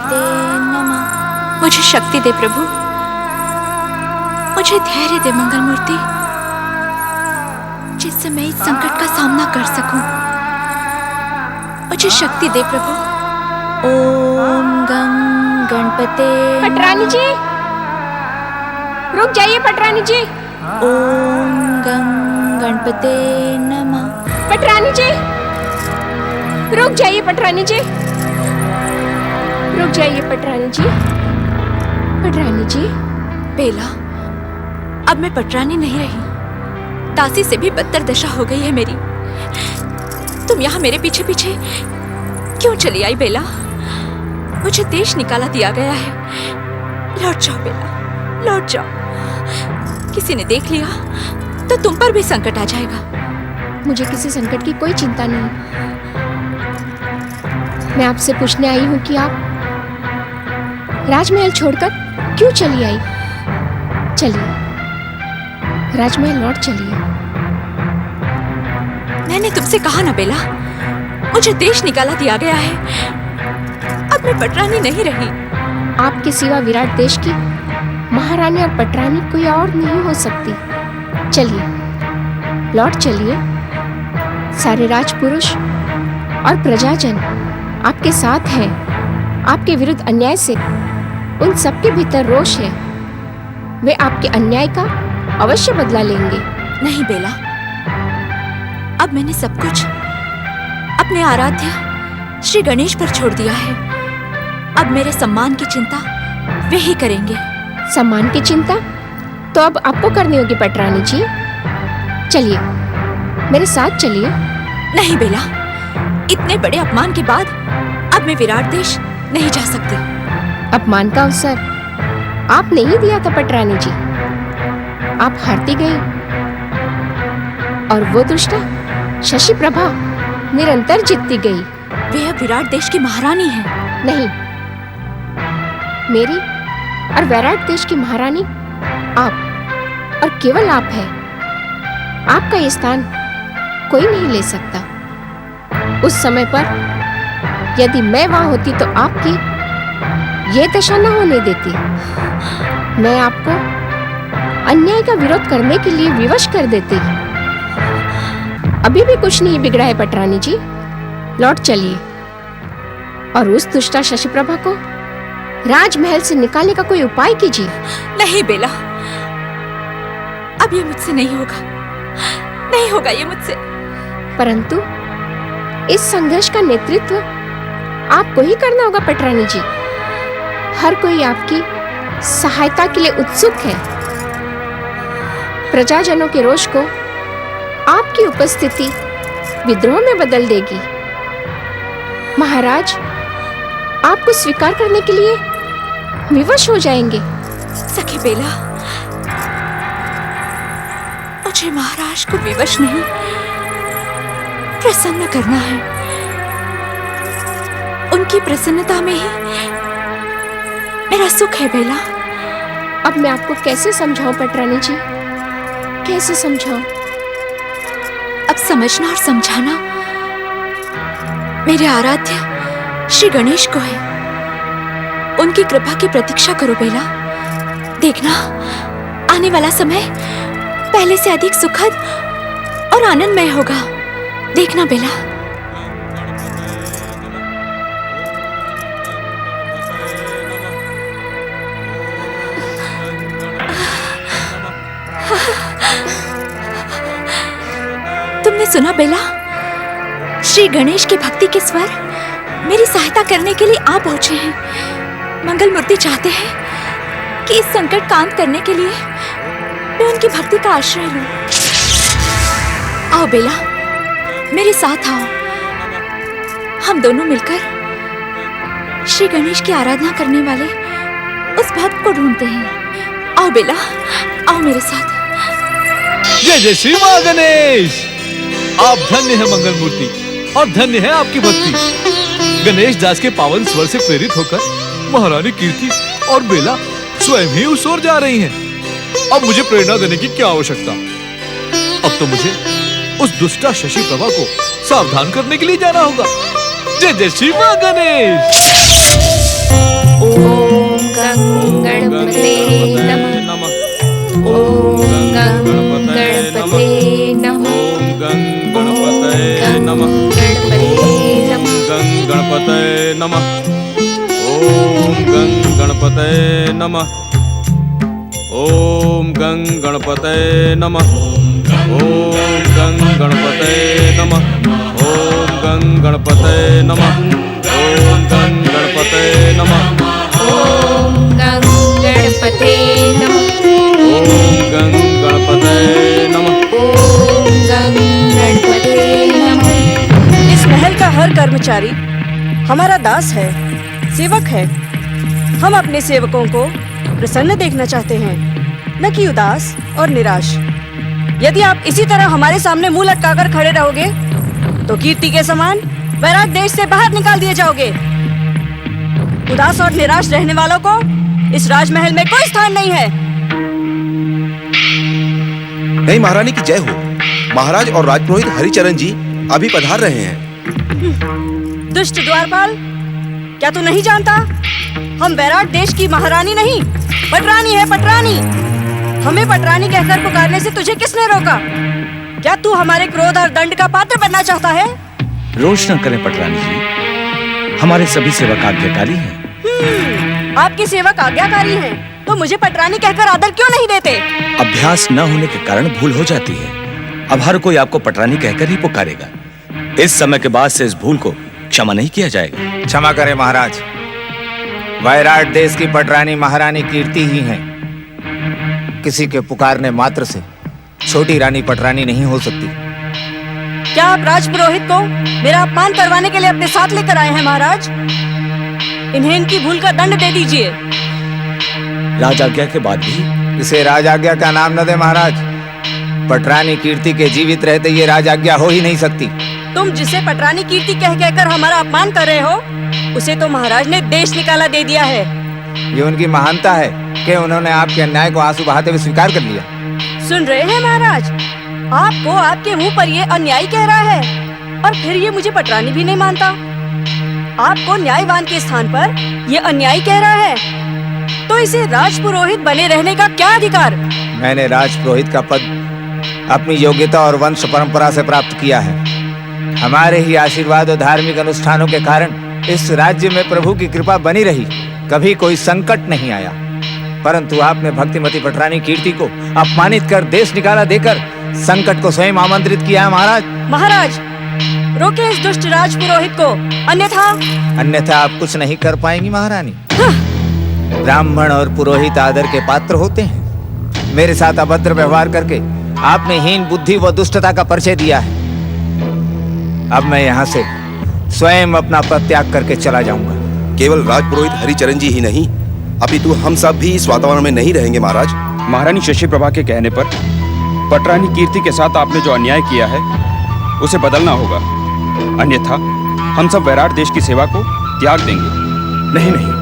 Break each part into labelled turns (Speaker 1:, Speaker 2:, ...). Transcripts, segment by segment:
Speaker 1: गणपते नमः। मुझे शक्ति दे प्रभु, मुझे धैर्य दे मंगल मूर्ति, जिससे मैं इस संकट का सामना कर सकूं। मुझे शक्ति दे प्रभु। ओम गं गणपते।
Speaker 2: पटरानी जी, रुक जाइए पटरानी जी।
Speaker 1: ओम गं गणपते नमः।
Speaker 2: पटरानी जी, रुक जाइए पटरानी जी, रुक जाइए पटरानी जी। पटरानी जी।
Speaker 1: बेला, अब मैं पटरानी नहीं रही, दासी से भी बदतर दशा हो गई है मेरी। तुम यहाँ मेरे पीछे पीछे क्यों चली आई बेला? मुझे देश निकाला दिया गया है। लौट जाओ बेला, लौट जाओ। किसी ने देख लिया तो तुम पर भी संकट आ जाएगा।
Speaker 2: मुझे किसी संकट की कोई चिंता नहीं। मैं आपसे पूछने आई हूँ कि आप राजमहल छोड़कर क्यों चली आई? चलिए, राजमहल लौट चलिए।
Speaker 1: मैंने तुमसे कहा ना बेला, मुझे देश निकाला दिया गया है। अब मैं पटरानी नहीं रही।
Speaker 2: आपके सिवा विराट देश की महारानी और पटरानी कोई और नहीं हो सकती। चलिए, लौट चलिए। सारे राजपुरुष और प्रजाजन आपके साथ हैं। आपके विरुद्ध अन्याय से उन सबके भीतर रोष है। वे आपके अन्याय का अवश्य बदला लेंगे।
Speaker 1: नहीं बेला, अब मैंने सब कुछ अपने आराध्य श्री गणेश पर छोड़ दिया है। अब मेरे सम्मान की चिंता वे ही करेंगे।
Speaker 2: सम्मान की चिंता तो अब आपको करनी होगी पटरानी जी। चलिए, मेरे साथ चलिए।
Speaker 1: नहीं बेला, इतने बड़े अपमान के बाद अब मैं विराट देश नहीं जा सकती।
Speaker 2: अपमान का अवसर आपने ही दिया था पटरानी जी। आप हारती गई और वो दुष्टा शशि प्रभा निरंतर जीतती गई।
Speaker 1: वे अब विराट देश की महारानी है।
Speaker 2: नहीं, मेरी और विराट देश की महारानी आप और केवल आप है। आपका ये स्थान कोई नहीं ले सकता। उस समय पर यदि मैं वहां होती तो आपकी ये दशा न होने देती। मैं आपको अन्याय का विरोध करने के लिए विवश कर देती। अभी भी कुछ नहीं बिगड़ा है पटरानी जी। लौट चलिए और उस दुष्टा शशि प्रभा को राजमहल से निकालने का कोई उपाय कीजिए।
Speaker 1: नहीं बेला, अब ये मुझसे नहीं होगा, नहीं होगा ये मुझसे।
Speaker 2: परंतु इस संघर्ष का नेतृत्व आपको ही करना होगा पटरानी जी। हर कोई आपकी सहायता के लिए उत्सुक है। प्रजाजनों के रोष को आपकी उपस्थिति विद्रोह में बदल देगी। महाराज आपको स्वीकार करने के लिए विवश हो जाएंगे।
Speaker 1: सखी बेला, मुझे महाराज को विवश नहीं, प्रसन्न करना है। उनकी प्रसन्नता में ही मेरा सुख है बेला।
Speaker 2: अब मैं आपको कैसे समझाऊं पटरानी जी, कैसे समझाऊं?
Speaker 1: अब समझना और समझाना मेरे आराध्य श्री गणेश को है। उनकी कृपा की प्रतीक्षा करो बेला। देखना, आने वाला समय पहले से अधिक सुखद और आनंदमय होगा। देखना बेला। तुमने सुना बेला? श्री गणेश की भक्ति के स्वर मेरी सहायता करने के लिए आ पहुंचे हैं। मंगल मूर्ति चाहते हैं कि इस संकट का अंत करने के लिए मैं उनकी भक्ति का आश्रय लूं। आओ बेला, मेरे साथ आओ। हम दोनों मिलकर श्री गणेश की आराधना करने वाले उस भक्त को ढूंढते हैं। आओ बेला, आओ मेरे साथ।
Speaker 3: जय जय श्री मां गणेश। आप धन्य है मंगल मूर्ति और धन्य है आपकी भक्ति। गणेश दास के पावन स्वर से प्रेरित होकर महारानी कीर्ति और बेला स्वयं ही उस ओर जा रही हैं। अब मुझे प्रेरणा देने की क्या आवश्यकता। अब तो मुझे उस दुष्टा शशि प्रभा को सावधान करने के लिए जाना होगा। जय जय श्री मां गणेश।
Speaker 4: ओम गं गणपतये नमः। ओम गं गणपतये नमः। ओम गं गणपतये नमः। ओम गं गणपतये नमः। ओम गं गणपतये नमः।
Speaker 2: ओम गं गणपते नमः।
Speaker 4: ओम गं गणपतये नमः।
Speaker 2: ओम गं गणपते नमः।
Speaker 5: इस महल का हर कर्मचारी हमारा दास है, सेवक है। हम अपने सेवकों को प्रसन्न देखना चाहते हैं, न कि उदास और निराश। यदि आप इसी तरह हमारे सामने मुंह लटकाकर खड़े रहोगे तो कीर्ति के समान वैराट देश से बाहर निकाल दिए जाओगे। उदास और निराश रहने वालों को इस राजमहल में कोई स्थान नहीं है।
Speaker 6: नहीं महारानी की जय हो। महाराज और राजपुरोहित हरिचरण जी अभी पधार रहे हैं।
Speaker 5: दुष्ट द्वारपाल, क्या तू नहीं जानता हम वैराट देश की महारानी नहीं, पटरानी है, पटरानी। हमें पटरानी कहकर पुकारने से तुझे किसने रोका? क्या तू हमारे क्रोध और दंड का पात्र बनना चाहता है?
Speaker 7: रोष न करें पटरानी जी, हमारे सभी सेवक आज्ञाकारी हैं।
Speaker 5: आपके सेवक आज्ञाकारी हैं, तो मुझे पटरानी कहकर आदर क्यों नहीं देते?
Speaker 7: अभ्यास न होने के कारण भूल हो जाती है। अब हर कोई आपको पटरानी कहकर ही पुकारेगा। इस समय के बाद से इस भूल को क्षमा नहीं किया जाएगा।
Speaker 8: क्षमा करें महाराज, वैराट देश की पटरानी महारानी कीर्ति ही हैं। किसी के पुकारने मात्र से छोटी रानी पटरानी नहीं हो सकती।
Speaker 5: क्या आप राजपुरोहित को मेरा अपमान करवाने के लिए अपने साथ लेकर आए हैं महाराज? इन्हें इनकी भूल का दंड दे दीजिए।
Speaker 7: राजाज्ञा के बाद भी
Speaker 8: इसे राजाज्ञा का नाम न दे महाराज। पटरानी कीर्ति के जीवित रहते ये राजाज्ञा हो ही नहीं सकती।
Speaker 5: तुम जिसे पटरानी कीर्ति कह कहकर हमारा अपमान कर रहे हो, उसे तो महाराज ने देश निकाला दे दिया है।
Speaker 8: ये उनकी महानता है कि उन्होंने आपके अन्याय को आंसू बहाते हुए स्वीकार कर लिया।
Speaker 5: सुन रहे हैं महाराज, आपको आपके मुंह पर ये अन्याय कह रहा है और फिर ये मुझे पटरानी भी नहीं मानता। आपको न्यायवान के स्थान पर ये अन्याय कह रहा है, तो इसे राजपुरोहित बने रहने का क्या अधिकार?
Speaker 8: मैंने राजपुरोहित का पद अपनी योग्यता और वंश परंपरा से प्राप्त किया है। हमारे ही आशीर्वाद और धार्मिक अनुष्ठानों के कारण इस राज्य में प्रभु की कृपा बनी रही, कभी कोई संकट नहीं आया। परंतु आपने भक्तिमती पटरानी कीर्ति को अपमानित कर देश निकाला देकर संकट को स्वयं आमंत्रित किया है महाराज।
Speaker 5: महाराज, रोके इस दुष्ट राजपुरोहित को, अन्यथा
Speaker 8: आप कुछ नहीं कर पाएंगी महारानी। ब्राह्मण और पुरोहित आदर के पात्र होते हैं। मेरे साथ अभद्र व्यवहार करके आपने हीन बुद्धि व दुष्टता का परिचय दिया है। अब मैं यहाँ से स्वयं अपना परित्याग करके चला जाऊंगा।
Speaker 6: केवल राजपुरोहित हरिचरण जी ही नहीं, अपितु हम सब भी इस वातावरण में नहीं रहेंगे महाराज।
Speaker 9: महारानी शशि प्रभा के कहने पर पटरानी कीर्ति के साथ आपने जो अन्याय किया है उसे बदलना होगा, अन्यथा हम सब वैराट देश की सेवा को त्याग देंगे।
Speaker 7: नहीं नहीं,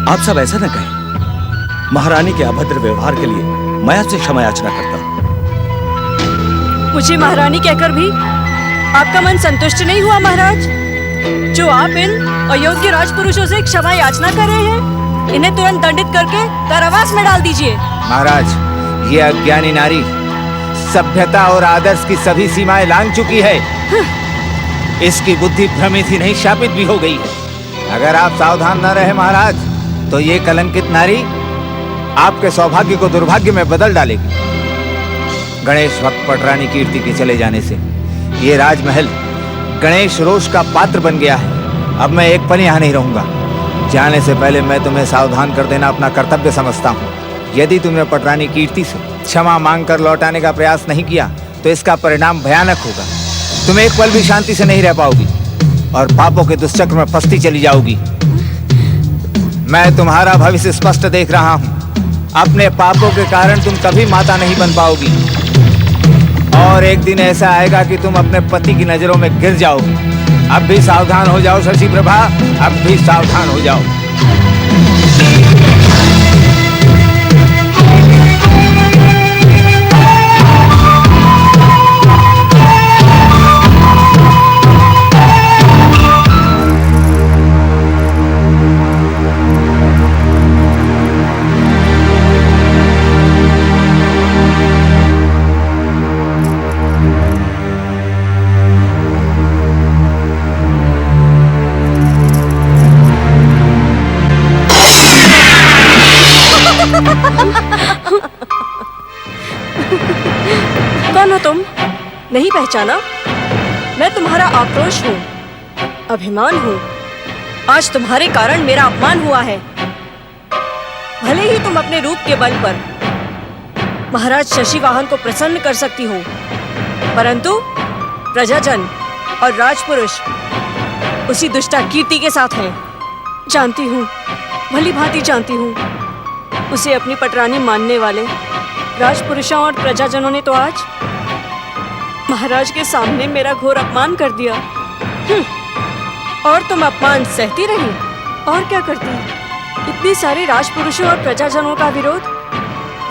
Speaker 7: आप सब ऐसा न कहें। महारानी के अभद्र व्यवहार के लिए मैं आपसे क्षमा याचना करता हूँ।
Speaker 5: मुझे महारानी कहकर भी आपका मन संतुष्ट नहीं हुआ महाराज? जो आप इन अयोग्य राजपुरुषों से क्षमा याचना कर रहे हैं, इन्हें तुरंत दंडित करके कारावास में डाल दीजिए।
Speaker 8: महाराज, ये अज्ञानी नारी सभ्यता और आदर्श की सभी सीमाएं लांघ चुकी है। इसकी बुद्धि भ्रमित ही नहीं शापित भी हो गई है। अगर आप सावधान न रहे महाराज, तो ये कलंकित नारी आपके सौभाग्य को दुर्भाग्य में बदल डालेगी। गणेश भक्त पटरानी कीर्ति के चले जाने से ये राजमहल गणेश रोष का पात्र बन गया है। अब मैं एक पल यहाँ नहीं रहूंगा। जाने से पहले मैं तुम्हें सावधान कर देना अपना कर्तव्य समझता हूँ। यदि तुमने पटरानी कीर्ति से क्षमा मांगकर लौटाने का प्रयास नहीं किया तो इसका परिणाम भयानक होगा। तुम एक पल भी शांति से नहीं रह पाओगी और पापों के दुष्चक्र में फंसती चली जाओगी। मैं तुम्हारा भविष्य स्पष्ट देख रहा हूँ। अपने पापों के कारण तुम कभी माता नहीं बन पाओगी और एक दिन ऐसा आएगा कि तुम अपने पति की नजरों में गिर जाओगी। अब भी सावधान हो जाओ शशि प्रभा, अब भी सावधान हो जाओ।
Speaker 5: नहीं पहचाना? मैं तुम्हारा आक्रोश हूँ, अभिमान हूँ। आज तुम्हारे कारण मेरा अपमान हुआ है। भले ही तुम अपने रूप के बल पर महाराज शशिवाहन को प्रसन्न कर सकती हो, परंतु प्रजाजन और राजपुरुष उसी दुष्टा कीर्ति के साथ हैं। जानती हूँ, भली भांति जानती हूँ। उसे अपनी पटरानी मानने वाले राजपुरुषों और प्रजाजनों ने तो आज महाराज के सामने मेरा घोर अपमान कर दिया। और तुम अपमान सहती रही? और क्या करती? इतने सारे राजपुरुषों और प्रजाजनों का विरोध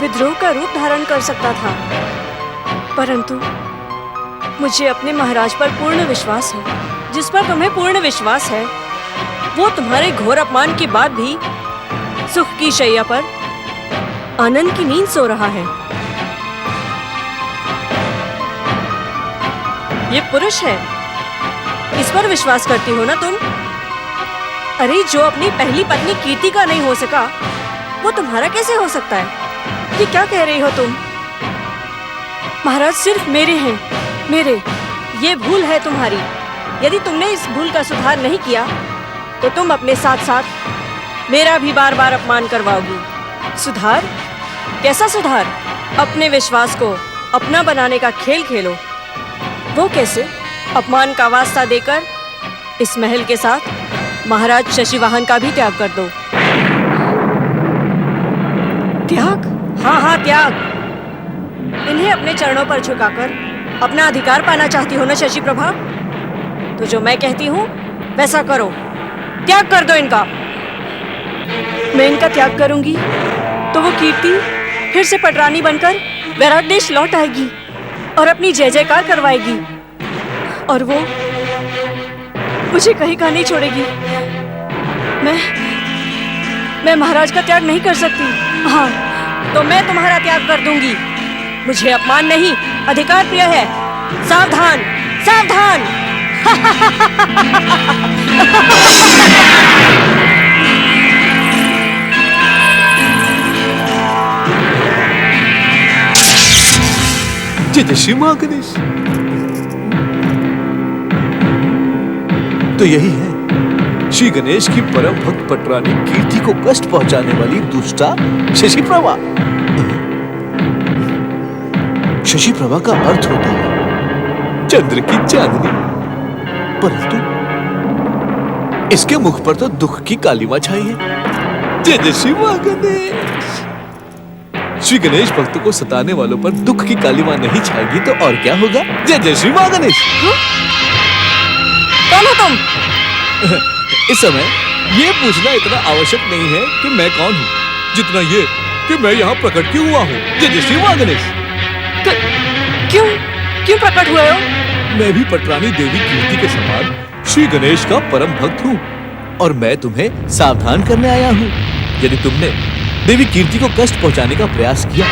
Speaker 5: विद्रोह का रूप धारण कर सकता था, परंतु मुझे अपने महाराज पर पूर्ण विश्वास है। जिस पर तुम्हें पूर्ण विश्वास है, वो तुम्हारे घोर अपमान के बाद भी सुख की शैया पर आनंद की नींद सो रहा है। ये पुरुष है, इस पर विश्वास करती हो ना तुम? अरे जो अपनी पहली पत्नी कीर्ति का नहीं हो सका, वो तुम्हारा कैसे हो सकता है? ये क्या कह रही हो तुम? महाराज सिर्फ मेरे हैं, मेरे। ये भूल है तुम्हारी। यदि तुमने इस भूल का सुधार नहीं किया, तो तुम अपने साथ साथ मेरा भी बार बार अपमान करवाओगी। सुधार? कैसा सुधार? अपने विश्वास को अपना बनाने का खेल खेलो। वो कैसे? अपमान का वास्ता देकर इस महल के साथ महाराज शशिवाहन का भी त्याग कर दो। त्याग? हाँ हाँ, त्याग। इन्हें अपने चरणों पर झुकाकर अपना अधिकार पाना चाहती हो ना शशि प्रभा? तो जो मैं कहती हूँ वैसा करो, त्याग कर दो इनका। मैं इनका त्याग करूंगी तो वो कीर्ति फिर से पटरानी बनकर वैराट देश लौट आएगी और अपनी जय जयकार करवाएगी, और वो मुझे कहीं का नहीं छोड़ेगी। मैं महाराज का त्याग नहीं कर सकती। हाँ, तो मैं तुम्हारा त्याग कर दूंगी। मुझे अपमान नहीं, अधिकार प्रिय है। सावधान, सावधान।
Speaker 3: जय श्री महागणेश। तो यही है श्री गणेश की परम भक्त पटरानी कीर्ति को कष्ट पहुंचाने वाली दुष्टा शशि प्रभा। शशि प्रभा का अर्थ होता है चंद्र की चांदनी, परंतु इसके मुख पर तो दुख की कालिमा छाई है। जय श्री महागणेश। श्री गणेश भक्तों को सताने वालों पर दुख की कालिमा नहीं छाएगी तो और क्या होगा? जय श्री महागणेश।
Speaker 5: कौन हो तुम?
Speaker 3: इस समय ये पूछना इतना आवश्यक नहीं है कि मैं कौन हूँ, जितना ये कि मैं यहाँ प्रकट क्यों हुआ हूँ। जय श्री महागणेश।
Speaker 5: क्यों प्रकट हुए हो?
Speaker 3: मैं भी पटरानी देवी कीर्ति के समान श्री गणेश का परम भक्त हूँ, और मैं तुम्हें सावधान करने आया हूँ। यदि तुमने देवी कीर्ति को कष्ट पहुंचाने का प्रयास किया,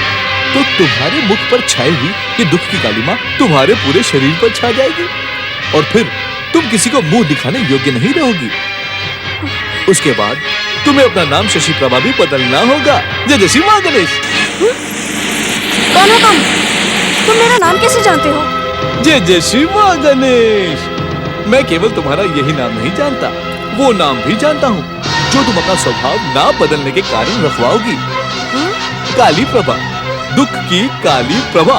Speaker 3: तो तुम्हारे मुख पर छाई हुई ये दुख की कालिमा तुम्हारे पूरे शरीर पर छा जाएगी, और फिर तुम किसी को मुंह दिखाने योग्य नहीं रहोगी। उसके बाद तुम्हें अपना नाम शशि प्रभा भी बदलना होगा। जय श्री महागणेश।
Speaker 5: कौन हो तुम? तुम मेरा नाम कैसे जानते हो?
Speaker 3: जय श्री महागणेश। मैं केवल तुम्हारा यही नाम नहीं जानता, वो नाम भी जानता हूँ जो तुम अपना स्वभाव ना बदलने के कारण रखवाओगी। काली प्रभा, दुख की काली प्रभा।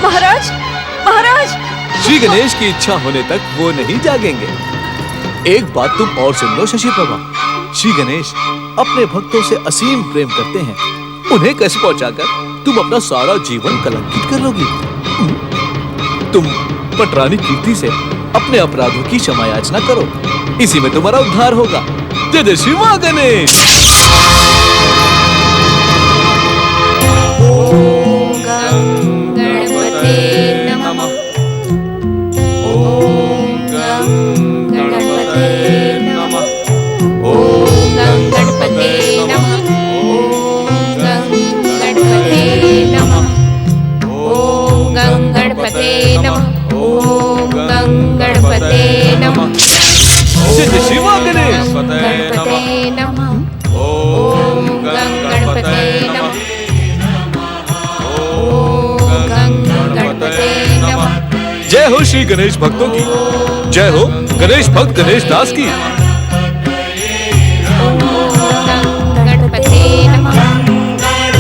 Speaker 5: महाराज, महाराज।
Speaker 3: श्री गणेश की इच्छा होने तक वो नहीं जागेंगे। एक बात तुम और सुन लो शशि प्रभा, श्री गणेश अपने भक्तों से असीम प्रेम करते हैं। उन्हें कष्ट पहुंचाकर तुम अपना सारा जीवन कलंकित कर लोगी। तुम पटरानी कीर्ति से अपने अपराधों की क्षमा याचना करो, इसी में तुम्हारा उद्धार होगा। जय श्री महागणेश।
Speaker 2: ओम गणपते नमः। ओम गणपते नमः। ओम गणपते नमः। ओम गणपते नमः। ओम गणपते नमः। ओम गणपते नमः।
Speaker 3: जय श्री महागणेश।
Speaker 2: गणपते नमः।
Speaker 4: ओम
Speaker 3: श्री गणेश भक्तों की जय हो। गणेश भक्त गणेश दास की।
Speaker 2: गणपते नमः।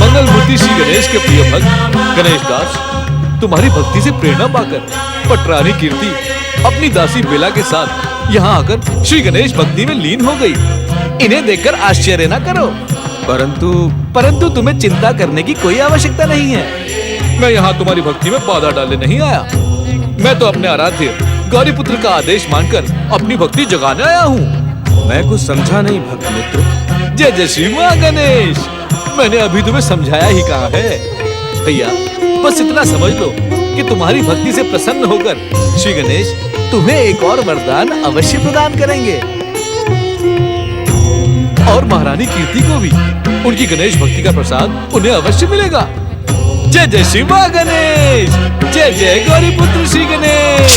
Speaker 3: मंगल मूर्ति श्री गणेश के प्रिय भक्त गणेश दास, तुम्हारी भक्ति से प्रेरणा पाकर पटरानी कीर्ति अपनी दासी बेला के साथ यहाँ आकर श्री गणेश भक्ति में लीन हो गई। इन्हें देखकर आश्चर्य न करो, परंतु तुम्हें चिंता करने की कोई आवश्यकता नहीं है। मैं यहाँ तुम्हारी भक्ति में बाधा डालने नहीं आया। मैं तो अपने आराध्य गौरीपुत्र का आदेश मानकर अपनी भक्ति जगाने आया हूँ।
Speaker 4: मैं कुछ समझा नहीं भक्त मित्र।
Speaker 3: जय जय श्री माँ गणेश। मैंने अभी तुम्हें समझाया ही कहा है भैया। बस इतना समझ लो कि तुम्हारी भक्ति से प्रसन्न होकर श्री गणेश तुम्हें एक और वरदान अवश्य प्रदान करेंगे, और महारानी कीर्ति को भी उनकी गणेश भक्ति का प्रसाद उन्हें अवश्य मिलेगा। जय जय श्री माँ गणेश। जय जय गौरीपुत्र श्री गणेश।